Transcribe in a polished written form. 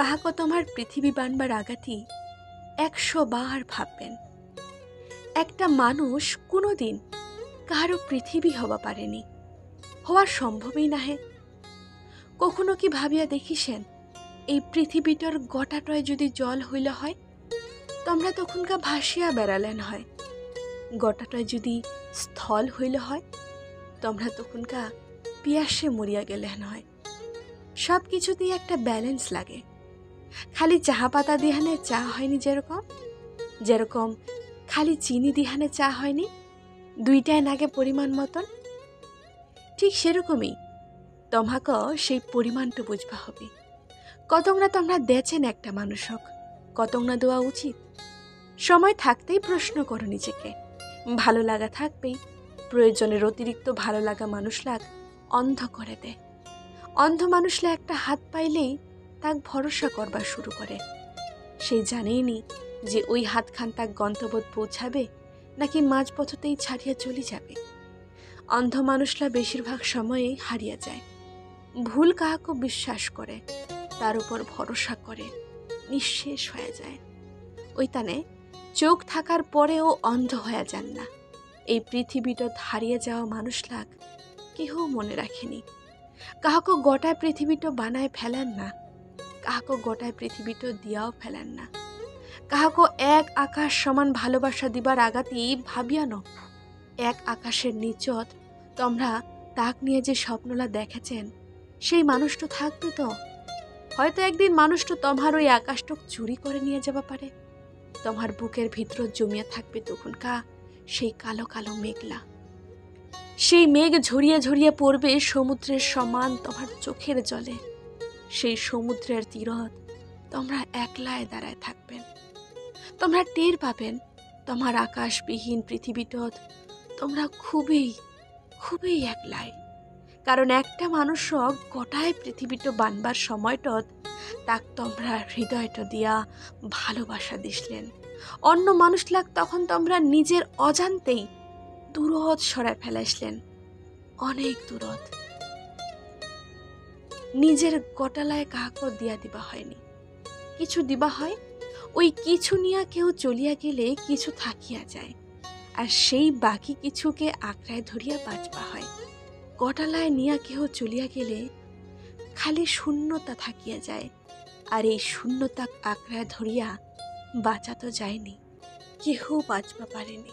কাহাক তোমার পৃথিবী বানবার আগাতি 100 বার ভাববেন। একটা মানুষ কোনোদিন কাহারও পৃথিবী হওয়া পারেনি, হওয়ার সম্ভবই নাহে। কখনো কি ভাবিয়া দেখিসেন এই পৃথিবীটার গোটাটয় যদি জল হইল হয়, তোমরা তখনকা ভাসিয়া বেড়ালেন হয়। গোটাটয় যদি স্থল হইল হয়, তোমরা তখনকা পিয়াসে মরিয়া গেলেন হয়। সব কিছুতেই একটা ব্যালেন্স লাগে। খালি চাহা পাতা দিহানে চা হয়নি, যেরকম খালি চিনি দিহানে চা হয়নি, দুইটাই নাগে পরিমাণ মতন। ঠিক সেরকমই তোমাক সেই পরিমাণটা বুঝবা হবে। কতক না তোমরা দেছেন একটা মানুষক, কতক না দেওয়া উচিত। সময় থাকতেই প্রশ্ন করো নিজেকে। ভালো লাগা থাকবেই, প্রয়োজনের অতিরিক্ত ভালো লাগা মানুষলাগ অন্ধ করে দেয়। অন্ধ মানুষলা একটা হাত পাইলেই তাক ভরসা করবার শুরু করে। সেই জানেই নি যে ওই হাতখান তাক গন্তব্য পৌঁছাবে নাকি মাঝপথতেই ছাড়িয়া চলে যাবে। অন্ধ মানুষলা বেশিরভাগ সময়েই হারিয়ে যায়। ভুল কাহাকে বিশ্বাস করে, তার উপর ভরসা করে, নিঃশেষ হয়ে যায়। ওই তানে চোখ থাকার পরেও অন্ধ হয়ে যান না। এই পৃথিবীটা হারিয়ে যাওয়া মানুষলাগ কেহ মনে রাখেনি। কাহাকে গোটায় পৃথিবীটা বানায় ফেলেন না, কাহাকে গোটায় পৃথিবীটা দিয়াও ফেলেন না। কাহাকে এক আকাশ সমান ভালোবাসা দিবার আগাতি ভাবিয়া ন। এক আকাশের নিচত তোমরা তাক নিয়ে যে স্বপ্নলা দেখেছেন, সেই মানুষটা থাকবে তো। হয়তো একদিন মানুষটা তোমার ওই আকাশটুক চুরি করে নিয়ে যাবা পারে। তোমার বুকের ভিতর জমিয়া থাকবে তখনকা সেই কালো কালো মেঘলা। সেই মেঘ ঝরিয়ে ঝরিয়ে পড়বে সমুদ্রের সমান তোমার চোখের জলে। সেই সমুদ্রের তীরত তোমরা একলায় দাঁড়ায় থাকবেন। তোমরা টের পাবেন তোমার আকাশবিহীন পৃথিবীটত তোমরা খুবই খুবই একলাই। কারণ একটা মানুষ গোটায় পৃথিবীটা বানবার সময়টত তাক তোমরা হৃদয়টা দিয়া ভালোবাসা দিসলেন। অন্য মানুষলাগ তখন তোমরা নিজের অজান্তেই দূরত সরায় ফেলাইসলেন, অনেক দূরত। নিজের গোটালায় কাহাকে দিয়া দিবা হয়নি। কিছু দিবা হয়, ওই কিছু নিয়া কেউ চলিয়া গেলে কিছু থাকিয়া যায়, আর সেই বাকি কিছুকে আঁকড়ায় ধরিয়া বাঁচবা হয়। গোটালায় নিয়া কেহ চলিয়া গেলে খালি শূন্যতা থাকিয়া যায়, আর এই শূন্যতা আঁকড়ায় ধরিয়া বাঁচা তো যায়নি, কেহ বাঁচবা পারেনি।